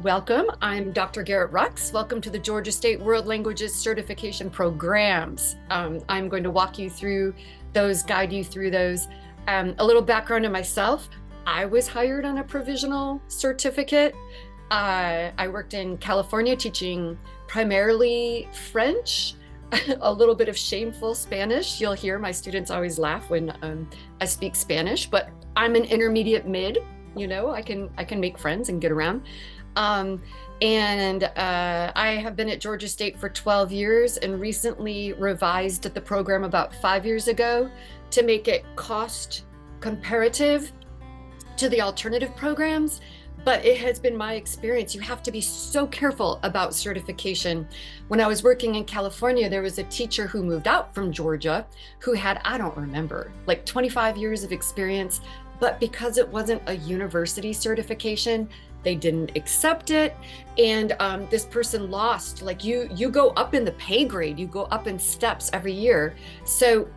Welcome. I'm Dr. Garrett Rux. Welcome to the Georgia State World Languages Certification Programs. I'm going to walk you through those, guide you through those. A little background on myself. I was hired on a provisional certificate. I worked in California teaching primarily French, a little bit of shameful Spanish. You'll hear my students always laugh when I speak Spanish, but I'm an intermediate mid. You know, I can make friends and get around. I have been at Georgia State for 12 years and recently revised the program about 5 years ago to make it cost comparative to the alternative programs. But it has been my experience, you have to be so careful about certification. When I was working in California, there was a teacher who moved out from Georgia who had, I don't remember, like 25 years of experience. But because it wasn't a university certification, they didn't accept it. And this person lost, like you go up in the pay grade, you go up in steps every year. So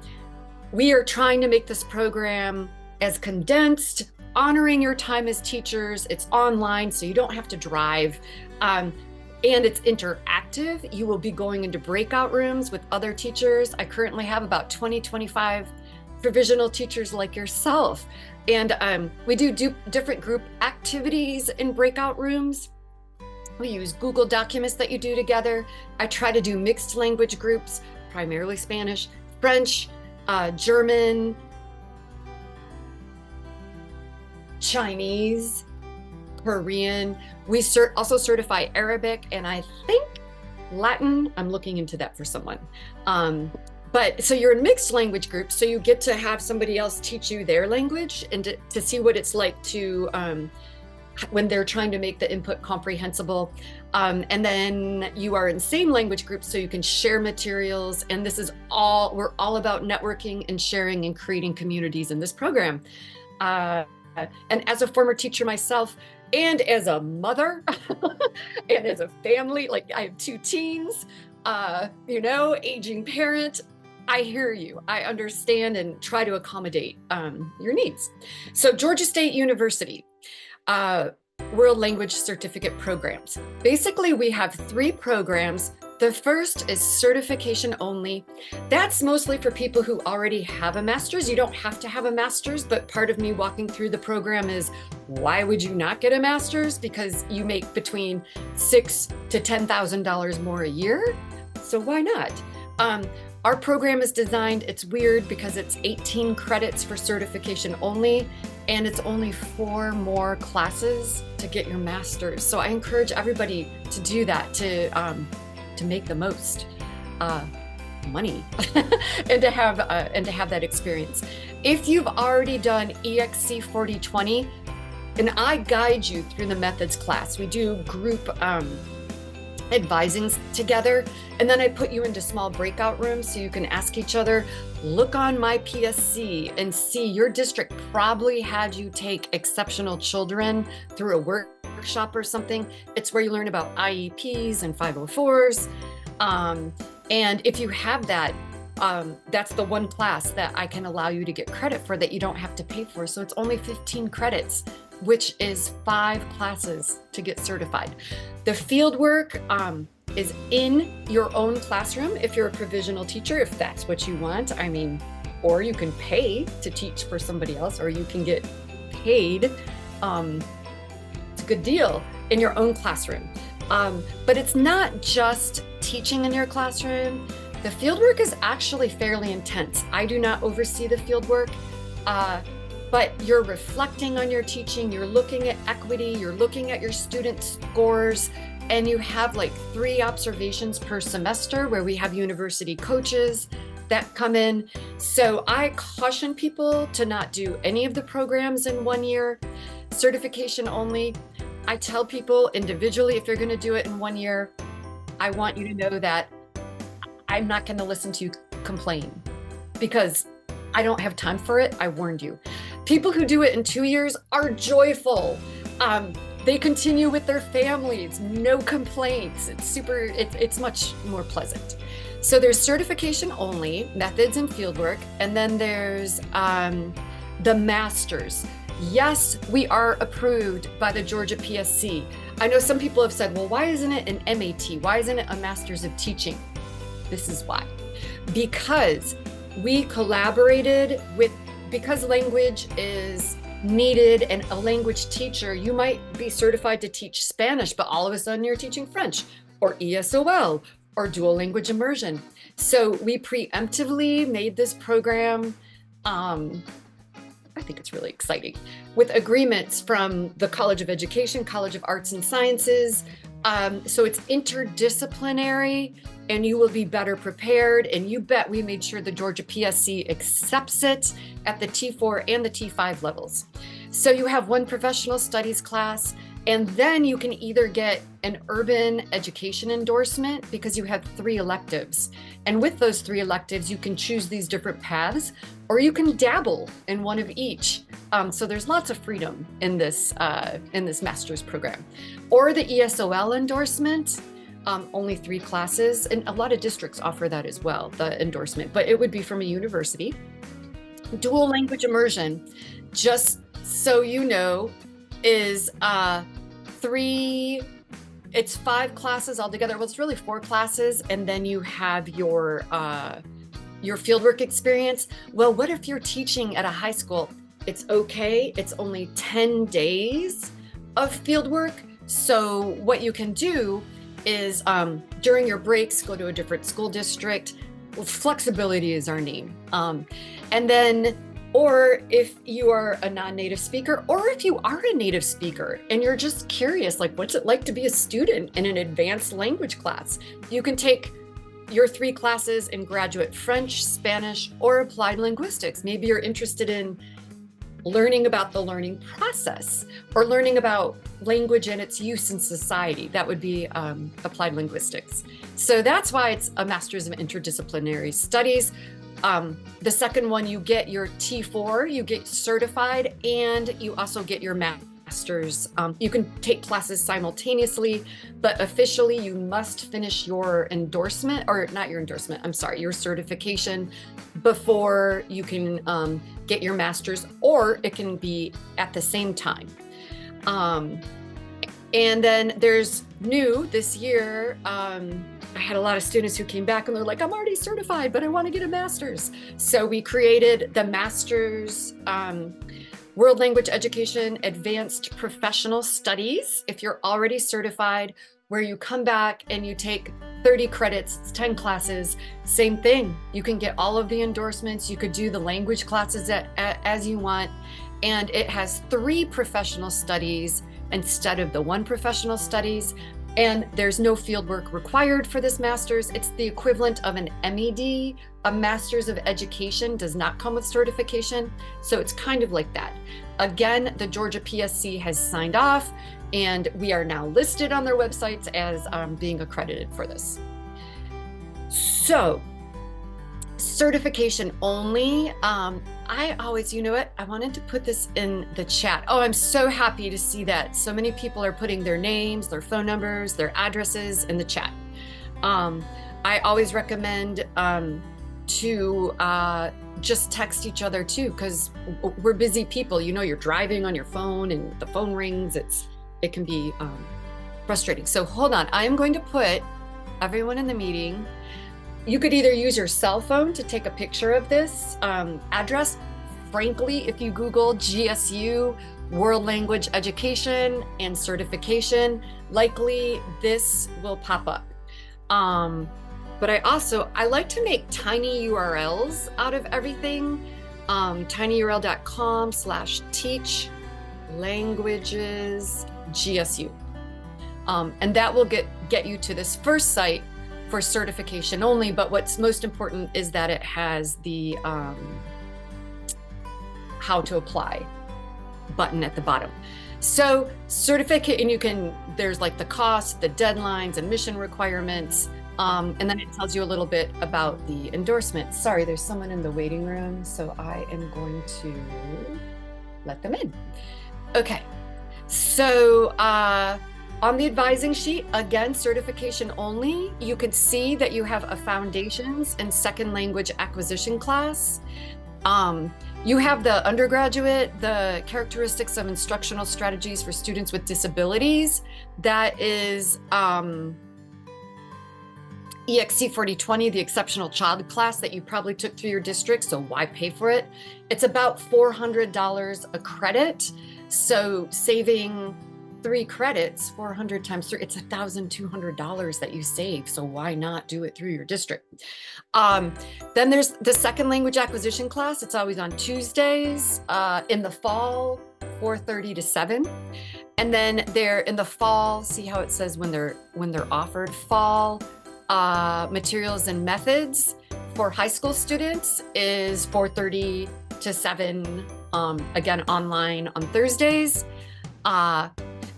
we are trying to make this program as condensed, honoring your time as teachers. It's online, so you don't have to drive. And it's interactive. You will be going into breakout rooms with other teachers. I currently have about 25 provisional teachers like yourself. And we do different group activities in breakout rooms. We use Google documents that you do together. I try to do mixed language groups, primarily Spanish, French, German, Chinese, Korean. We also certify Arabic, and I think Latin. I'm looking into that for someone. But so you're in mixed language groups, so you get to have somebody else teach you their language and to see what it's like to when they're trying to make the input comprehensible. And then you are in same language groups, so you can share materials. And this is we're all about networking and sharing and creating communities in this program. And as a former teacher myself, and as a mother, and as a family, like I have 2 teens, aging parent, I hear you. I understand and try to accommodate your needs. So Georgia State University, World Language Certificate Programs. Basically, we have 3 programs. The first is certification only. That's mostly for people who already have a master's. You don't have to have a master's, but part of me walking through the program is, why would you not get a master's? Because you make between $6,000 to $10,000 more a year. So why not? Our program is designed, it's weird because it's 18 credits for certification only, and it's only 4 more classes to get your master's. So I encourage everybody to do that, to make the most money and to have that experience. If you've already done EXC 4020, and I guide you through the methods class, we do group advisings together, and then I put you into small breakout rooms so you can ask each other, look on my PSC and see your district probably had you take exceptional children through a workshop or something. It's where you learn about IEPs and 504s. And if you have that, that's the one class that I can allow you to get credit for that you don't have to pay for. So it's only 15 credits, which is 5 classes to get certified. The field work is in your own classroom if you're a provisional teacher, if that's what you want. I mean, or you can pay to teach for somebody else, or you can get paid. It's a good deal in your own classroom. But it's not just teaching in your classroom. The fieldwork is actually fairly intense. I do not oversee the fieldwork, but you're reflecting on your teaching, you're looking at equity, you're looking at your student scores, and you have like 3 observations per semester where we have university coaches that come in. So I caution people to not do any of the programs in 1 year, certification only. I tell people individually, if you're going to do it in 1 year, I want you to know that I'm not going to listen to you complain because I don't have time for it. I warned you. People who do it in 2 years are joyful. They continue with their families, no complaints. It's much more pleasant. So there's certification only, methods and fieldwork, and then there's the masters. Yes, we are approved by the Georgia PSC. I know some people have said, well, why isn't it an MAT? Why isn't it a Master's of Teaching? This is why. Because we collaborated with, because language is needed and a language teacher, you might be certified to teach Spanish, but all of a sudden you're teaching French or ESOL or dual language immersion. So we preemptively made this program, I think it's really exciting, with agreements from the College of Education, College of Arts and Sciences. So it's interdisciplinary and you will be better prepared. And you bet we made sure the Georgia PSC accepts it at the T4 and the T5 levels. So you have one professional studies class, and then you can either get an urban education endorsement because you have 3 electives. And with those 3 electives, you can choose these different paths, or you can dabble in one of each. So there's lots of freedom in this master's program. Or the ESOL endorsement, only 3 classes. And a lot of districts offer that as well, the endorsement, but it would be from a university. Dual language immersion, just so you know, is it's 5 classes altogether. Well, it's really 4 classes, and then you have your fieldwork experience. Well, what if you're teaching at a high school? It's okay. It's only 10 days of fieldwork. So what you can do is during your breaks, go to a different school district. Well, flexibility is our name. And then, or if you are a non-native speaker, or if you are a native speaker and you're just curious, like, what's it like to be a student in an advanced language class? You can take your 3 classes in graduate French, Spanish, or applied linguistics. Maybe you're interested in learning about the learning process or learning about language and its use in society. That would be applied linguistics. So that's why it's a Master's of Interdisciplinary Studies. The second one, you get your T4, you get certified, and you also get your master's. You can take classes simultaneously, but officially you must finish your endorsement, or not your endorsement, I'm sorry, your certification before you can get your master's, or it can be at the same time. And then there's new this year, I had a lot of students who came back and they're like, I'm already certified, but I want to get a master's. So we created the Master's World Language Education Advanced Professional Studies. If you're already certified, where you come back and you take 30 credits, it's 10 classes, same thing. You can get all of the endorsements. You could do the language classes as you want. And it has 3 professional studies instead of the 1 professional studies. And there's no fieldwork required for this master's. It's the equivalent of an MED. A Master's of Education does not come with certification. So it's kind of like that. Again, the Georgia PSC has signed off, and we are now listed on their websites as being accredited for this. So certification only. I always, you know what, I wanted to put this in the chat. Oh, I'm so happy to see that so many people are putting their names, their phone numbers, their addresses in the chat. I always recommend to just text each other too, because we're busy people. You know, you're driving on your phone and the phone rings. It can be frustrating. So hold on, I am going to put everyone in the meeting. You could either use your cell phone to take a picture of this address. Frankly, if you Google GSU, World Language Education and Certification, likely this will pop up. But I like to make tiny URLs out of everything. tinyurl.com/teach languages GSU. And that will get you to this first site for certification only, but what's most important is that it has the how to apply button at the bottom. So certificate, and there's like the cost, the deadlines, admission requirements, and then it tells you a little bit about the endorsement. Sorry, there's someone in the waiting room, so I am going to let them in. Okay, so on the advising sheet, again, certification only, you can see that you have a foundations and second language acquisition class. You have the undergraduate, the characteristics of instructional strategies for students with disabilities. That is EXC 4020, the exceptional child class that you probably took through your district, so why pay for it? It's about $400 a credit. So saving 3 credits, 400 times 3, it's $1,200 that you save. So why not do it through your district? Then there's the second language acquisition class. It's always on Tuesdays in the fall, 4:30 to 7. And then they're in the fall, see how it says when they're offered, fall materials and methods for high school students is 4:30 to 7, again, online on Thursdays.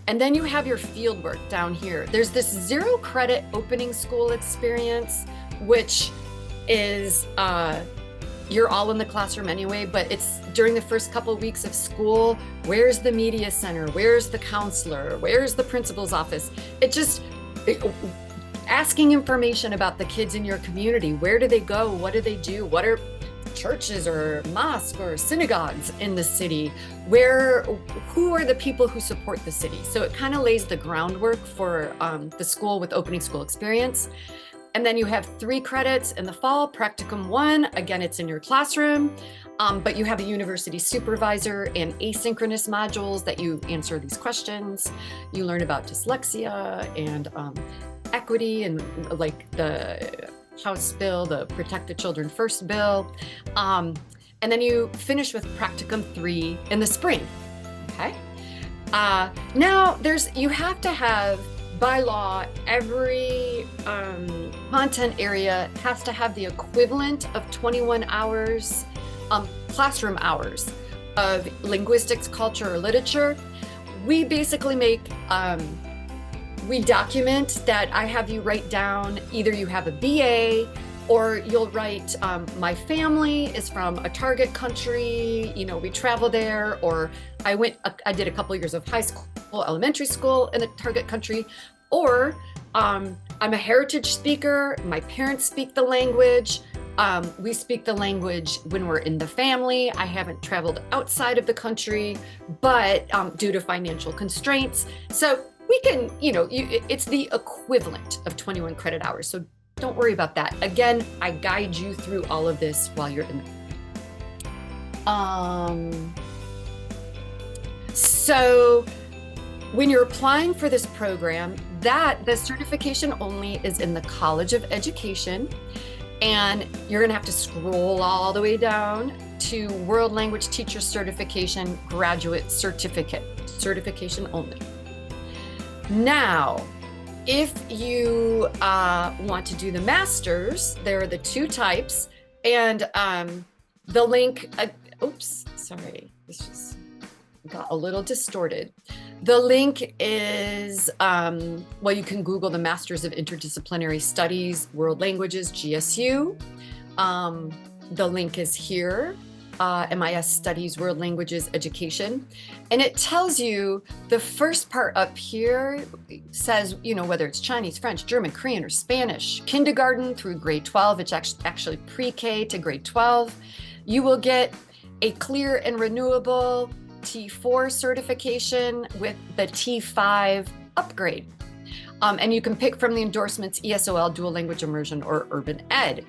And then you have your field work down here. There's this 0 credit opening school experience, which is, you're all in the classroom anyway, but it's during the first couple of weeks of school. Where's the media center? Where's the counselor? Where's the principal's office? Asking information about the kids in your community. Where do they go? What do they do? What are churches or mosques or synagogues in the city? Who are the people who support the city? So it kind of lays the groundwork for the school with opening school experience. And then you have 3 credits in the fall, practicum 1, again, it's in your classroom, but you have a university supervisor and asynchronous modules that you answer these questions. You learn about dyslexia and equity and like the House bill, the Protect the Children First bill. And then you finish with practicum 3 in the spring, okay? Now you have to have, by law, every content area has to have the equivalent of 21 hours, classroom hours of linguistics, culture, or literature. We basically make, we document that I have you write down, either you have a BA or you'll write, my family is from a target country, we travel there, or I did a couple years of high school, elementary school in the target country, or I'm a heritage speaker, my parents speak the language, we speak the language when we're in the family. I haven't traveled outside of the country, but due to financial constraints. So we can, it's the equivalent of 21 credit hours. So don't worry about that. Again, I guide you through all of this while you're in So when you're applying for this program, the certification only is in the College of Education, and you're gonna have to scroll all the way down to World Language Teacher Certification Graduate certification only. Now, if you want to do the masters, there are the 2 types, and the link, oops, sorry, this just got a little distorted. The link is, you can Google the Masters of Interdisciplinary Studies, World Languages, GSU. The link is here, MIS Studies, World Languages, Education. And it tells you, the first part up here says, whether it's Chinese, French, German, Korean, or Spanish, kindergarten through grade 12, it's actually pre-K to grade 12. You will get a clear and renewable T4 certification with the T5 upgrade. And you can pick from the endorsements ESOL, Dual Language Immersion, or Urban Ed.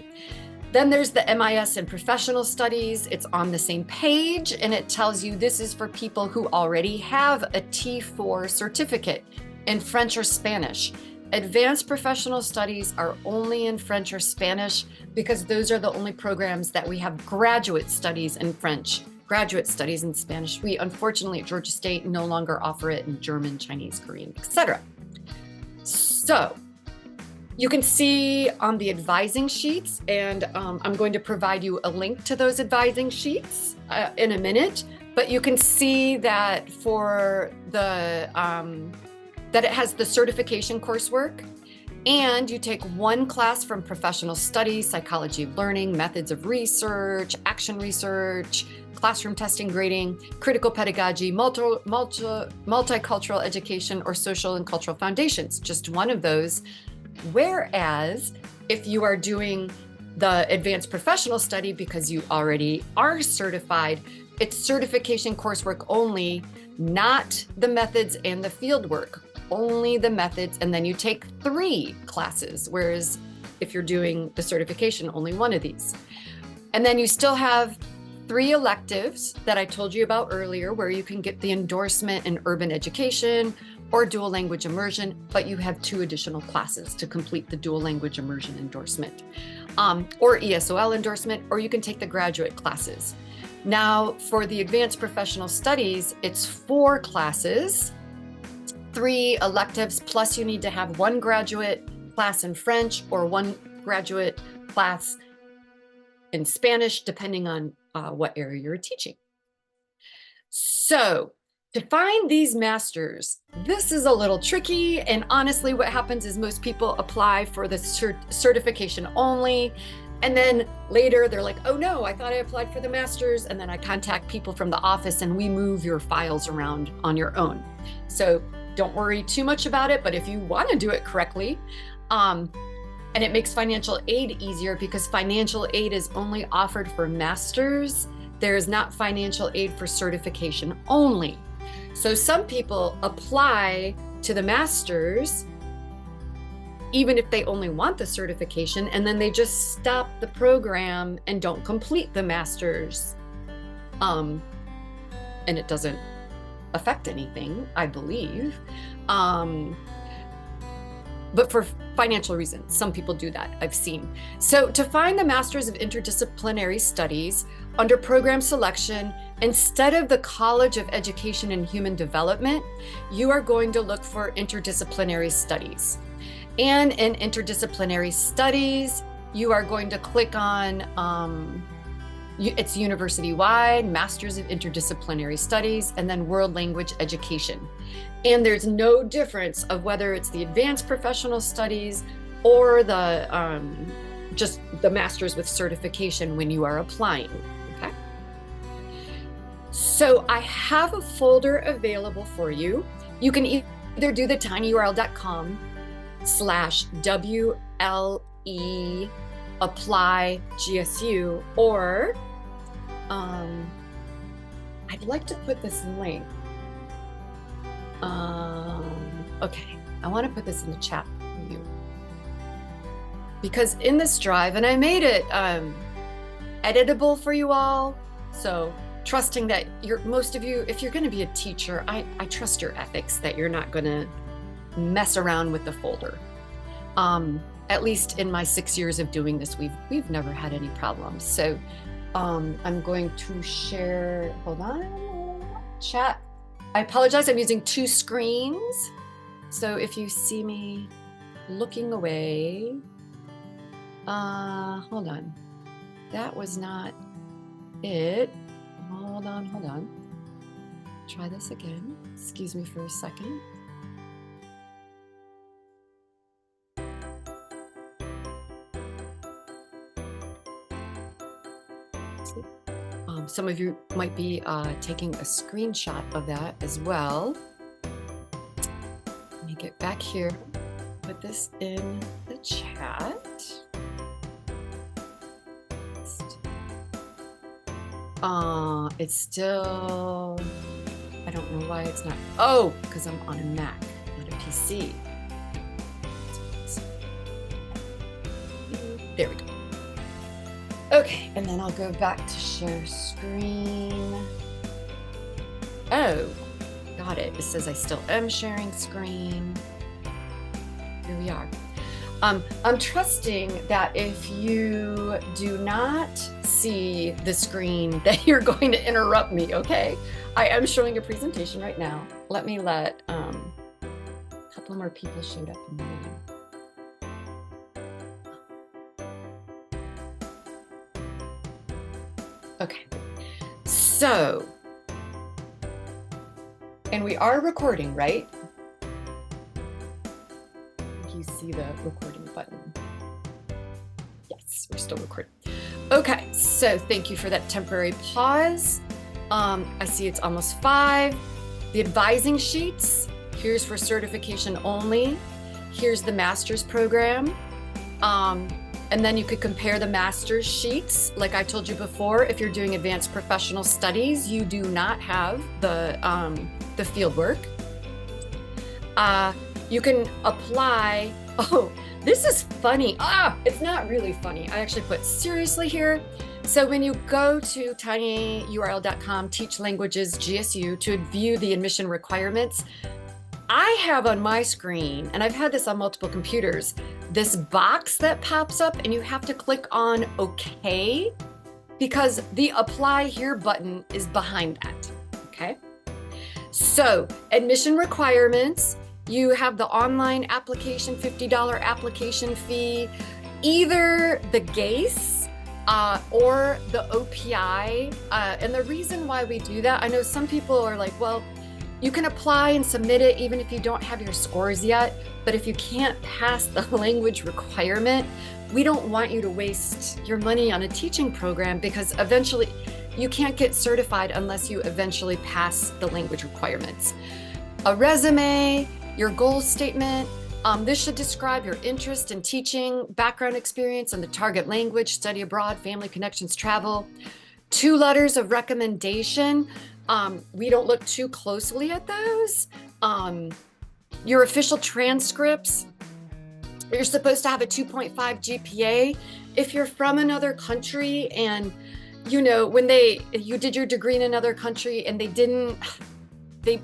Then there's the MIS in Professional Studies. It's on the same page, and it tells you this is for people who already have a T4 certificate in French or Spanish. Advanced Professional Studies are only in French or Spanish because those are the only programs that we have graduate studies in French, graduate studies in Spanish. We, unfortunately, at Georgia State no longer offer it in German, Chinese, Korean, etc. So you can see on the advising sheets, and I'm going to provide you a link to those advising sheets in a minute, but you can see that for the, that it has the certification coursework, and you take 1 class from Professional Studies, Psychology of Learning, Methods of Research, Action Research, Classroom Testing Grading, Critical Pedagogy, Multicultural Education, or Social and Cultural Foundations, just 1 of those. Whereas if you are doing The advanced professional study, because you already are certified, it's certification coursework only, not the methods and the field work, only the methods. And then you take 3 classes, whereas if you're doing the certification, only 1 of these. And then you still have 3 electives that I told you about earlier, where you can get the endorsement in urban education or dual language immersion, but you have 2 additional classes to complete the dual language immersion endorsement, or ESOL endorsement, or you can take the graduate classes. Now, for the advanced professional studies, it's 4 classes, 3 electives, plus you need to have 1 graduate class in French or 1 graduate class in Spanish, depending on what area you're teaching. So to find these masters, this is a little tricky. And honestly, what happens is most people apply for the certification only. And then later they're like, oh no, I thought I applied for the masters. And then I contact people from the office and we move your files around on your own. So don't worry too much about it. But if you want to do it correctly, and it makes financial aid easier, because financial aid is only offered for masters. There is not financial aid for certification only. So some people apply to the masters even if they only want the certification, and then they just stop the program and don't complete the masters. And it doesn't affect anything, I believe. But for financial reasons, some people do that, I've seen. So to find the Masters of Interdisciplinary Studies under program selection, instead of the College of Education and Human Development, you are going to look for interdisciplinary studies. And in interdisciplinary studies, you are going to click on, it's university-wide, Masters of Interdisciplinary Studies, and then World Language Education. And there's no difference of whether it's the advanced professional studies or the just the master's with certification when you are applying, okay? So I have a folder available for you. You can either do the tinyurl.com/WLE apply GSU, or I'd like to put this link. Okay, I want to put this in the chat for you, because in this drive, and I made it editable for you all, so trusting that most of you, if you're going to be a teacher, I trust your ethics that you're not going to mess around with the folder. At least in my 6 years of doing this, we've never had any problems. So I'm going to share, hold on, chat. I apologize, I'm using 2 screens. So if you see me looking away, hold on. That was not it. Hold on. Try this again. Excuse me for a second. Some of you might be taking a screenshot of that as well. Let me get back here, put this in the chat. It's still, I don't know why it's not. Oh, because I'm on a Mac, not a PC. There we go. Okay, and then I'll go back to share screen. Oh, got it. It says I still am sharing screen. Here we are. I'm trusting that if you do not see the screen, that you're going to interrupt me, okay? I am showing a presentation right now. Let me let a couple more people showed up in the meeting. Okay, so, and we are recording, right? You see the recording button. Yes, we're still recording. Okay, so thank you for that temporary pause. I see it's almost 5. The advising sheets, here's for certification only. Here's the master's program. And then you could compare the master's sheets. Like I told you before, if you're doing advanced professional studies, you do not have the field work. You can apply. Oh, this is funny. It's not really funny. I actually put seriously here. So when you go to tinyurl.com, teach languages GSU to view the admission requirements, I have on my screen, and I've had this on multiple computers, this box that pops up and you have to click on OK because the apply here button is behind that, okay? So admission requirements, you have the online application, $50 application fee, either the GACE or the OPI. And the reason why we do that, I know some people are like, well, you can apply and submit it even if you don't have your scores yet, but if you can't pass the language requirement, we don't want you to waste your money on a teaching program because eventually you can't get certified unless you eventually pass the language requirements. A resume, your goal statement, this should describe your interest in teaching, background experience in the target language, study abroad, family connections, travel. 2 letters of recommendation. We don't look too closely at those. Your official transcripts, you're supposed to have a 2.5 GPA. If you're from another country and, you know, when you did your degree in another country and they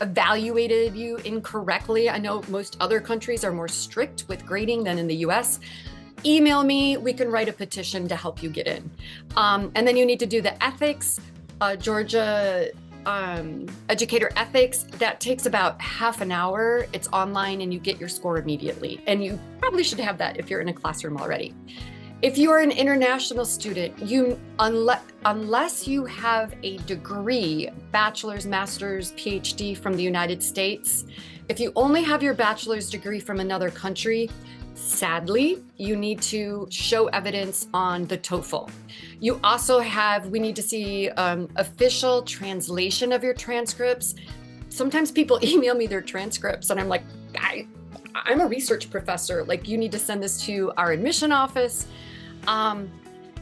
evaluated you incorrectly. I know most other countries are more strict with grading than in the US. Email me, we can write a petition to help you get in. And then you need to do the ethics, Georgia educator ethics. That takes about half an hour. It's online and you get your score immediately. And you probably should have that if you're in a classroom already. If you are an international student, unless you have a degree, bachelor's, master's, PhD from the United States, if you only have your bachelor's degree from another country, sadly, you need to show evidence on the TOEFL. You also we need to see official translation of your transcripts. Sometimes people email me their transcripts and I'm like, I'm a research professor. Like, you need to send this to our admission office. And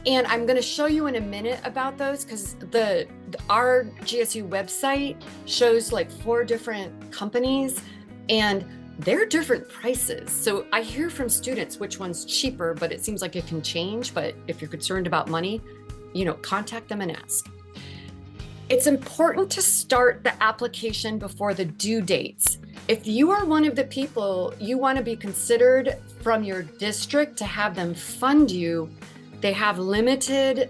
I'm going to show you in a minute about those because our GSU website shows like 4 different companies and they're different prices. So I hear from students which one's cheaper, but it seems like it can change. But if you're concerned about money, contact them and ask. It's important to start the application before the due dates. If you are one of the people you want to be considered from your district to have them fund you, they have limited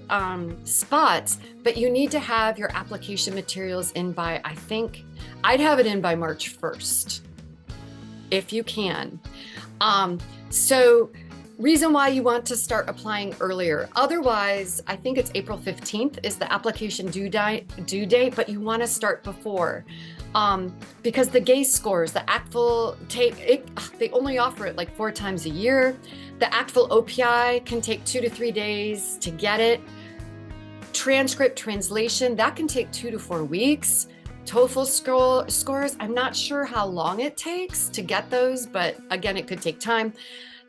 spots, but you need to have your application materials in by, I think, I'd have it in by March 1st, if you can. So reason why you want to start applying earlier. Otherwise, I think it's April 15th is the application due date, but you want to start before. Because the GACE scores, the ACTFL they only offer it like 4 times a year. The ACTFL OPI can take 2 to 3 days to get it. Transcript translation, that can take 2 to 4 weeks. TOEFL scores, I'm not sure how long it takes to get those, but again, it could take time.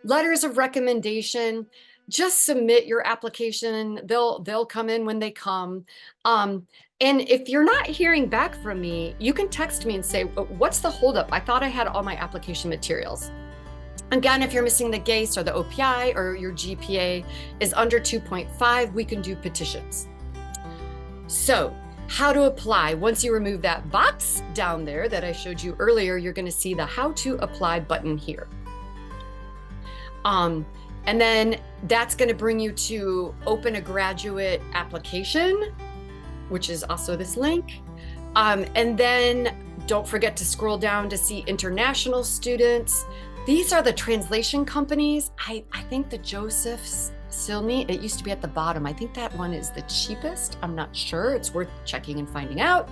Letters of recommendation, just submit your application. They'll come in when they come. And if you're not hearing back from me, you can text me and say, what's the holdup? I thought I had all my application materials. Again, if you're missing the GACE or the OPI or your GPA is under 2.5, we can do petitions. So how to apply. Once you remove that box down there that I showed you earlier, you're going to see the how to apply button here. And then that's going to bring you to open a graduate application, which is also this link. And then don't forget to scroll down to see international students. These are the translation companies. I think the Joseph's Silney, it used to be at the bottom. I think that one is the cheapest. I'm not sure. It's worth checking and finding out.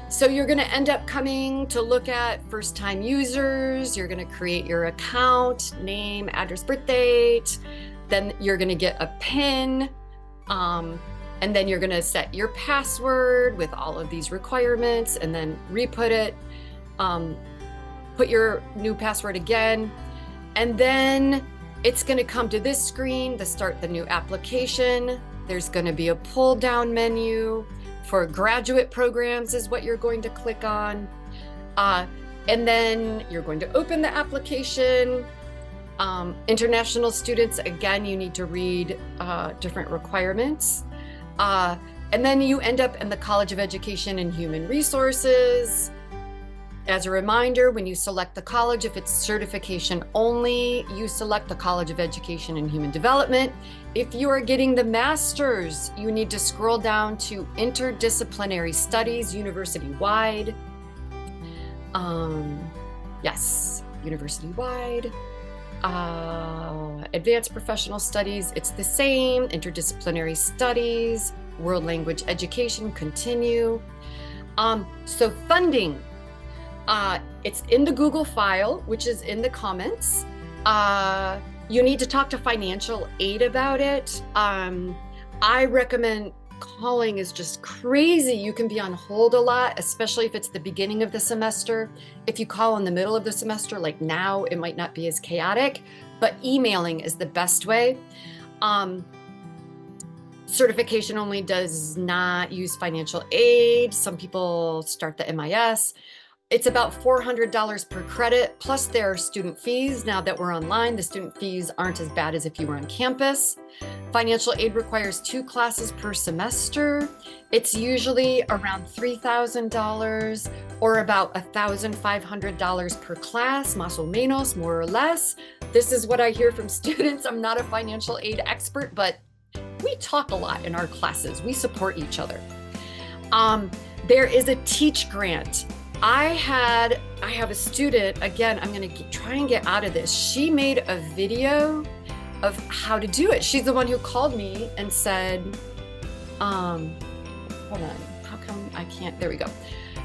So you're going to end up coming to look at first-time users. You're going to create your account, name, address, birth date. Then you're going to get a PIN. And then you're going to set your password with all of these requirements and then re-put it. Put your new password again. And then it's going to come to this screen to start the new application. There's going to be a pull down menu for graduate programs is what you're going to click on. And then you're going to open the application. International students, again, you need to read different requirements. And then you end up in the College of Education and Human Resources. As a reminder, when you select the college, if it's certification only, you select the College of Education and Human Development. If you are getting the master's, you need to scroll down to Interdisciplinary Studies, university-wide. Yes, university-wide. Advanced Professional Studies, it's the same. Interdisciplinary Studies, World Language Education, continue. So funding. It's in the Google file, which is in the comments. You need to talk to financial aid about it. I recommend calling is just crazy. You can be on hold a lot, especially if it's the beginning of the semester. If you call in the middle of the semester, like now, it might not be as chaotic, but emailing is the best way. Certification only does not use financial aid. Some people start the MIS. It's about $400 per credit, plus there are student fees. Now that we're online, the student fees aren't as bad as if you were on campus. Financial aid requires 2 classes per semester. It's usually around $3,000 or about $1,500 per class, más o menos, more or less. This is what I hear from students. I'm not a financial aid expert, but we talk a lot in our classes. We support each other. There is a Teach grant. I have a student, again, I'm going to try and get out of this. She made a video of how to do it. She's the one who called me and said, hold on, how come I can't, there we go.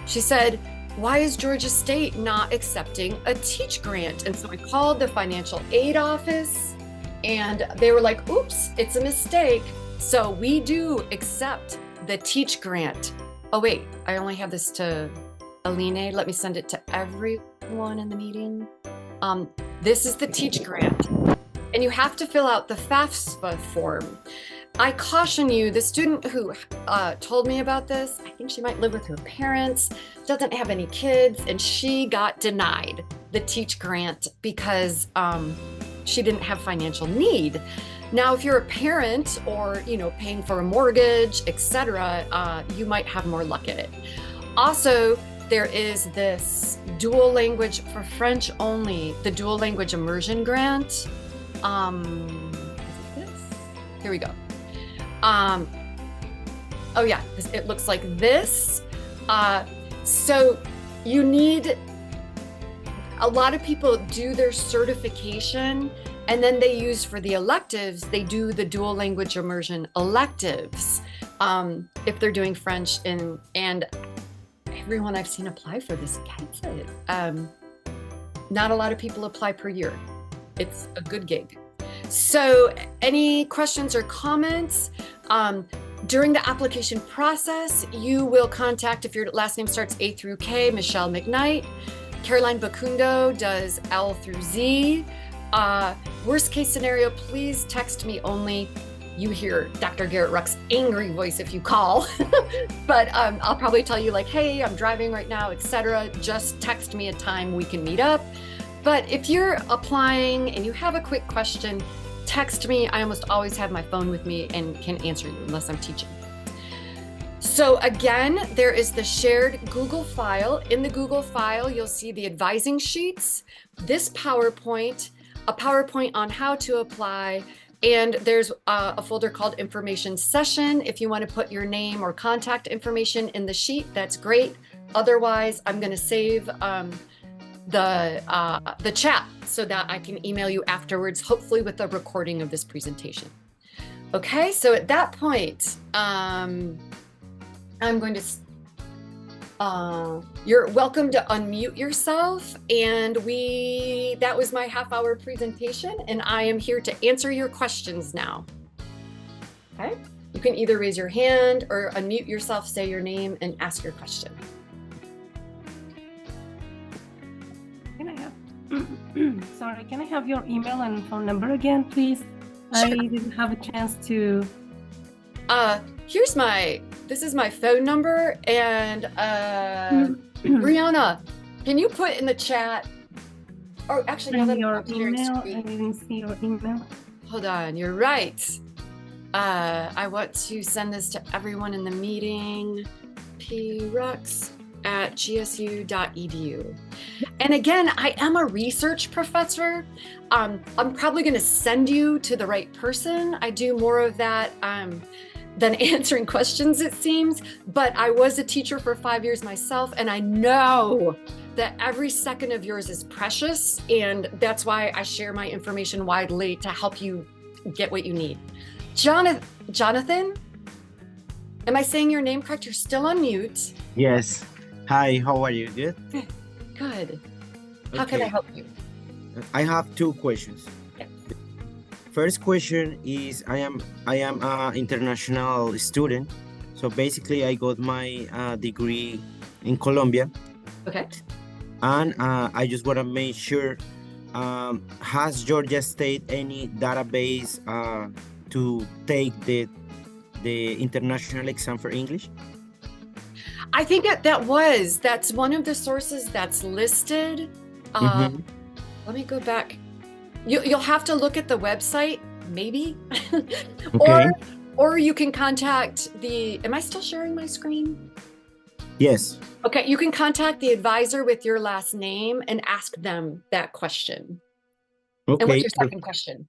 She said, why is Georgia State not accepting a Teach grant? And so I called the financial aid office and they were like, oops, it's a mistake. So we do accept the Teach grant. Oh wait, I only have this to Aline. Let me send it to everyone in the meeting. This is the Teach grant. And you have to fill out the FAFSA form. I caution you, the student who told me about this, I think she might live with her parents, doesn't have any kids, and she got denied the Teach grant because she didn't have financial need. Now, if you're a parent or, paying for a mortgage, etc., you might have more luck at it. Also, there is this dual language for French only, the dual language immersion grant. Is it this? Here we go. Oh yeah, it looks like this. So you need, a lot of people do their certification and then they use for the electives, they do the dual language immersion electives. If they're doing French and everyone I've seen apply for this gets it. Not a lot of people apply per year. It's a good gig. So any questions or comments? During the application process, you will contact, if your last name starts A through K, Michelle McKnight. Caroline Bacundo does L through Z. Worst case scenario, please text me only. You hear Dr. Garrett Ruck's angry voice if you call, but I'll probably tell you like, hey, I'm driving right now, etc. Just text me a time we can meet up. But if you're applying and you have a quick question, text me. I almost always have my phone with me and can answer you unless I'm teaching. So again, there is the shared Google file. In the Google file, you'll see the advising sheets, this PowerPoint, a PowerPoint on how to apply, and there's a folder called Information Session. If you want to put your name or contact information in the sheet, that's great. Otherwise, I'm going to save the chat so that I can email you afterwards, hopefully with a recording of this presentation. Okay, so at that point, I'm going to, you're welcome to unmute yourself, and that was my half-hour presentation, and I am here to answer your questions now. Okay, you can either raise your hand or unmute yourself, say your name, and ask your question. Can I have? Sorry, can I have your email and phone number again, please? Sure. I didn't have a chance to. This is my phone number, and Brianna, can you put in the chat, or actually now that your I'm sharing email. screen- I didn't see your email. Hold on, you're right. I want to send this to everyone in the meeting, prux@gsu.edu. And again, I am a research professor. I'm probably going to send you to the right person. I do more of that than answering questions, it seems. But I was a teacher for 5 years myself, and I know that every second of yours is precious. And that's why I share my information widely to help you get what you need. Jonathan, am I saying your name correct? You're still on mute. Yes. Hi, how are you? Good? Good. How can I help you? I have two questions. Yeah. First question is I am an international student. So basically I got my degree in Colombia. Okay. And I just want to make sure, has Georgia State any database to take the international exam for English? I think that's one of the sources that's listed. Let me go back. You'll have to look at the website, maybe. Okay. or you can contact am I still sharing my screen? Yes. Okay, you can contact the advisor with your last name and ask them that question. Okay. And what's your second question?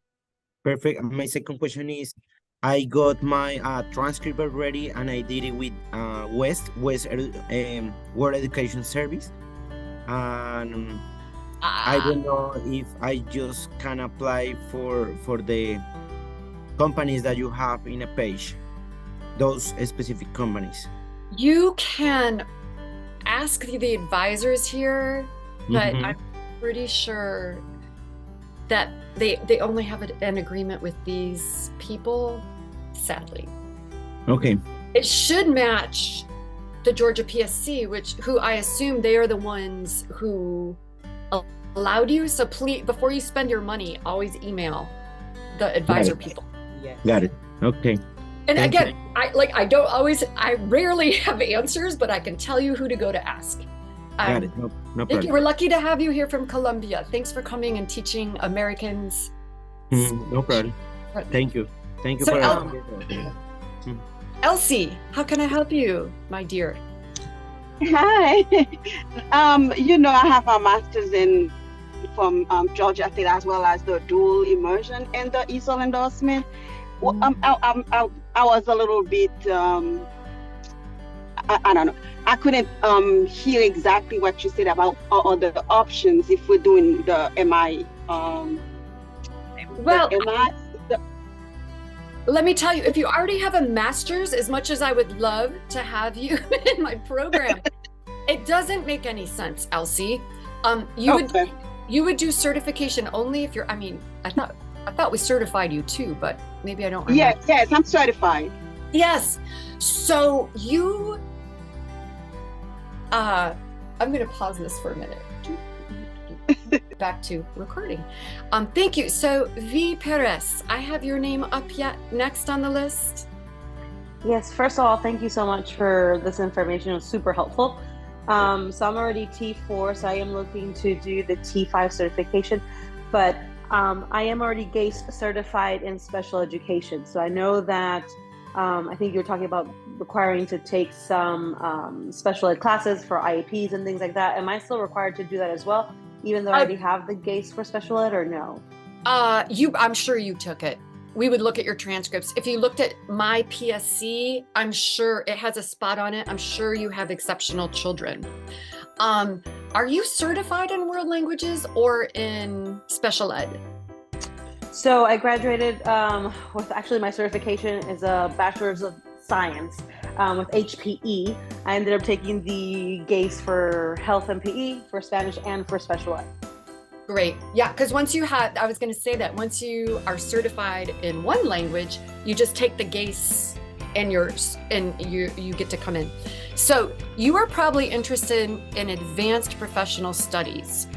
Perfect. My second question is, I got my transcript already, and I did it with World Education Service. And I don't know if I just can apply for the companies that you have in a page, those specific companies. You can ask the advisors here, but I'm pretty sure that they only have an agreement with these people, sadly. Okay. It should match the Georgia PSC, who I assume they are the ones who allowed you. So please, before you spend your money, always email the advisor people. Yeah. Got it. Okay. And again, I rarely have answers, but I can tell you who to go to ask. Got it. No problem. We're lucky to have you here from Colombia. Thanks for coming and teaching Americans. No problem. Thank you. Thank you So for Elsie, how can I help you, my dear? Hi. I have a master's from Georgia State, as well as the dual immersion and the ESOL endorsement. Well, I was a little bit, I don't know. I couldn't hear exactly what you said about all the options if we're doing the MI. Let me tell you, if you already have a master's, as much as I would love to have you in my program, it doesn't make any sense, Elsie. You would do certification only if you're, I thought we certified you too, but maybe I don't remember. Yes, I'm certified. Yes. So I'm going to pause this for a minute. Back to recording. Thank you. So V. Perez, I have your name up yet next on the list. Yes, first of all, thank you so much for this information. It was super helpful. So I'm already T4, so I am looking to do the T5 certification, but I am already GACE certified in special education. So I know that I think you're talking about requiring to take some special ed classes for IEPs and things like that. Am I still required to do that as well, even though I already have the GACE for special ed, or no? I'm sure you took it. We would look at your transcripts. If you looked at my PSC, I'm sure it has a spot on it. I'm sure you have exceptional children. Are you certified in world languages or in special ed? So I graduated with, actually my certification is a Bachelor's of Science with HPE. I ended up taking the GACE for health and PE, for Spanish, and for special ed. Great. Yeah, because once you are certified in one language, you just take the GACE and you get to come in. So you are probably interested in advanced professional studies.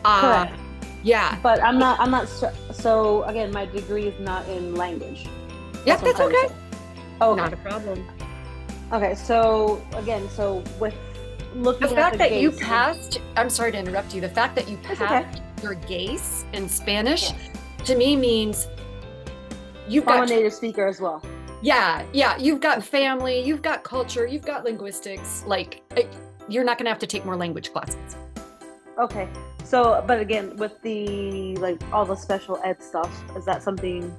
Correct. Yeah. But I'm not so again, my degree is not in language. Yep, that's okay. Okay. Not a problem. Okay, so again, so with looking The fact at that you GACE, passed, I'm sorry to interrupt you. The fact that you That's passed your GACE in Spanish to me means you've I'm a got native speaker as well. yeah, you've got family, you've got culture, you've got linguistics. Like you're not going to have to take more language classes. Okay, so but again, with the like all the special ed stuff, is that something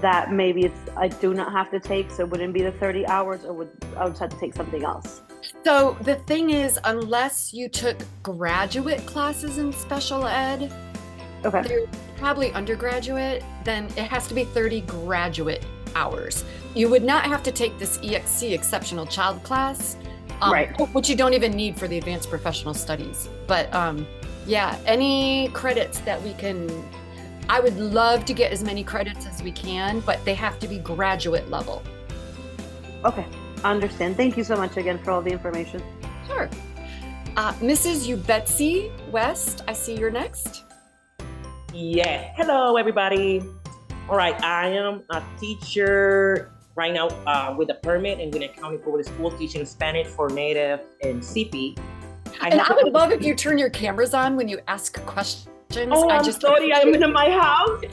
that maybe I do not have to take, so it wouldn't be the 30 hours, or would I just have to take something else? So the thing is, unless you took graduate classes in special ed, Okay. they're probably undergraduate, then it has to be 30 graduate hours. You would not have to take this EXC, exceptional child class, Right. which you don't even need for the advanced professional studies. But yeah, any credits that we can, I would love to get as many credits as we can, but they have to be graduate level. Okay, I understand. Thank you so much again for all the information. Sure. Mrs. Betsy West, I see you're next. Yeah. Hello, everybody. All right. I am a teacher right now with a permit in Gwinnett County Public Schools, teaching Spanish for Native and CP. I would love if you turn your cameras on when you ask questions. Oh, I'm sorry. I'm in my house.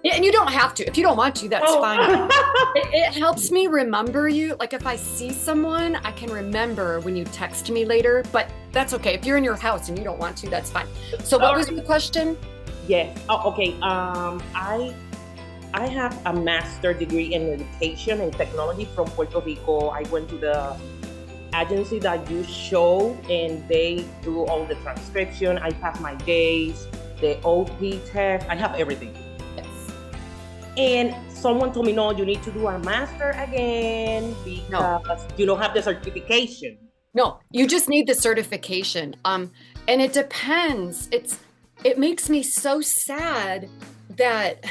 Yeah, and you don't have to. If you don't want to, that's fine. It helps me remember you. Like if I see someone, I can remember when you text me later, but that's okay. If you're in your house and you don't want to, that's fine. So what was the question? Yes. Oh, okay. I have a master's degree in education and technology from Puerto Rico. I went to the agency that you show, and they do all the transcription. I have my days, the OP test. I have everything. Yes. And someone told me, no, you need to do a master again because you don't have the certification. No, you just need the certification. And it depends. It makes me so sad that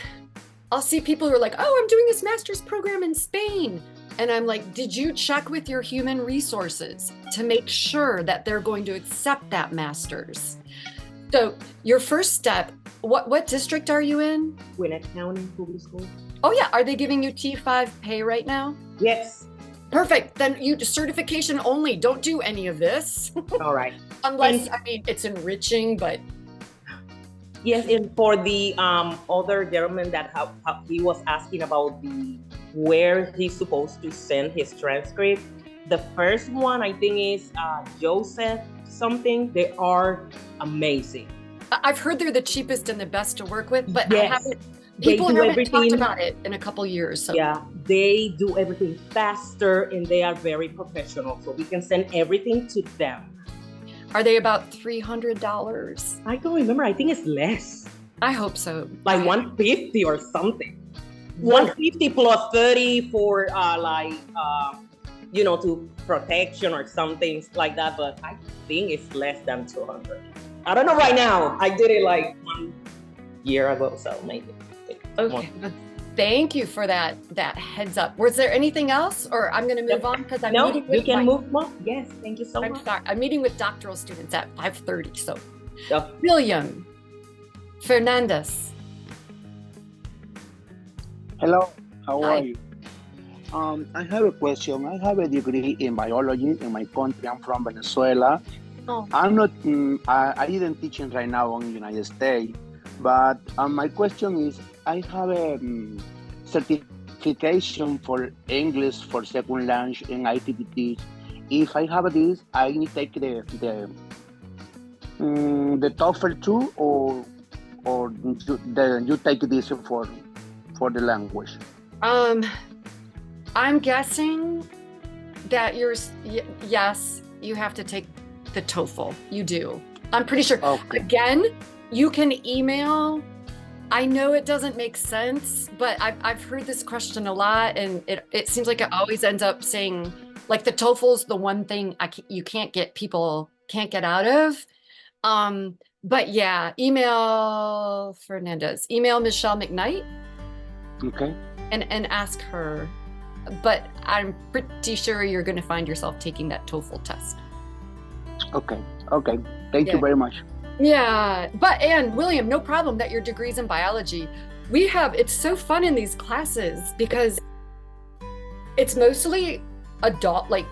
I'll see people who are like, oh, I'm doing this master's program in Spain. And I'm like, did you check with your human resources to make sure that they're going to accept that master's? So your first step, what district are you in? Gwinnett County Public Schools. Oh yeah, are they giving you T5 pay right now? Yes. Perfect, then you certification only, don't do any of this. All right. Unless, I mean, it's enriching, but. Yes, and for the other gentleman that he was asking about where he's supposed to send his transcript. The first one I think is Joseph something. They are amazing. I've heard they're the cheapest and the best to work with, but yes, people haven't talked about it in a couple years. So. Yeah, they do everything faster and they are very professional. So we can send everything to them. Are they about $300? I don't remember. I think it's less. I hope so. Like 150 or something. 150 plus 30 for to protection or something like that. But I think it's less than 200. I don't know right now. I did it like 1 year ago, so maybe. Okay. Thank you for that heads up. Was there anything else, or I'm going to move on because I'm meeting with you can move on. Yes, thank you so much. Sorry. I'm meeting with doctoral students at 5:30. So, William Fernandez. Hello, how are you? I have a question. I have a degree in biology in my country. I'm from Venezuela. Oh. I'm not. I didn't teach it right now in the United States, but my question is, I have a certification for English for second language in ITPT. If I have this, I need to take the TOEFL too, or you take this for the language. I'm guessing that yes, you have to take the TOEFL. You do. I'm pretty sure. Okay. Again, you can email. I know it doesn't make sense, but I've heard this question a lot, and it seems like it always ends up saying, like, the TOEFL's the one thing people can't get out of. But yeah, email Fernandez, email Michelle McKnight. Okay. And ask her. But I'm pretty sure you're going to find yourself taking that TOEFL test. Okay. Thank you very much. Yeah, and William, no problem that your degree's in biology. It's so fun in these classes because it's mostly adult, like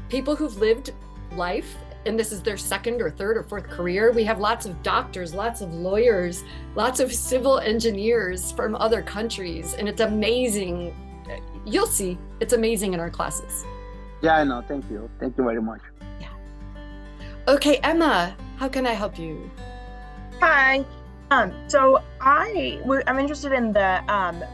people who've lived life and this is their second or third or fourth career. We have lots of doctors, lots of lawyers, lots of civil engineers from other countries, and it's amazing. You'll see, it's amazing in our classes. Yeah, I know. Thank you. Thank you very much. Yeah. Okay, Emma, how can I help you? Hi. So I'm interested in the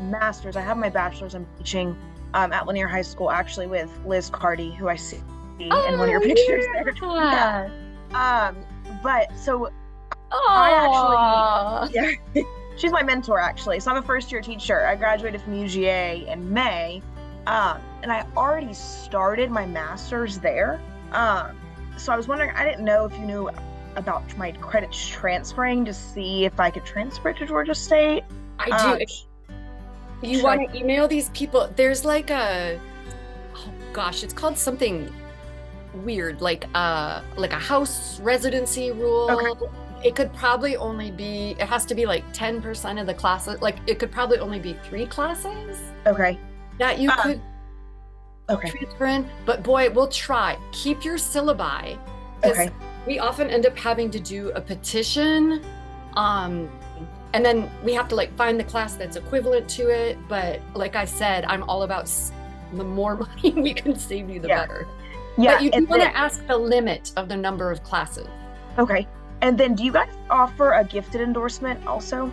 master's. I have my bachelor's in teaching at Lanier High School, actually, with Liz Carty, who I see in one of your pictures there. Yeah. But so I actually, yeah, she's my mentor actually. So I'm a first year teacher. I graduated from UGA in May, and I already started my master's there. So I was wondering, I didn't know if you knew about my credits transferring to see if I could transfer it to Georgia State. I do. You want to email these people? There's like oh gosh, it's called something weird, like a house residency rule. Okay. It could probably only be, it has to be like 10% of the classes. Like it could probably only be 3 classes. Okay. That you could transfer in. But boy, we'll try. Keep your syllabi. Okay. We often end up having to do a petition. And then we have to like find the class that's equivalent to it. But like I said, I'm all about the more money we can save you, the better. Yeah. But you do want to ask the limit of the number of classes. Okay. And then do you guys offer a gifted endorsement also?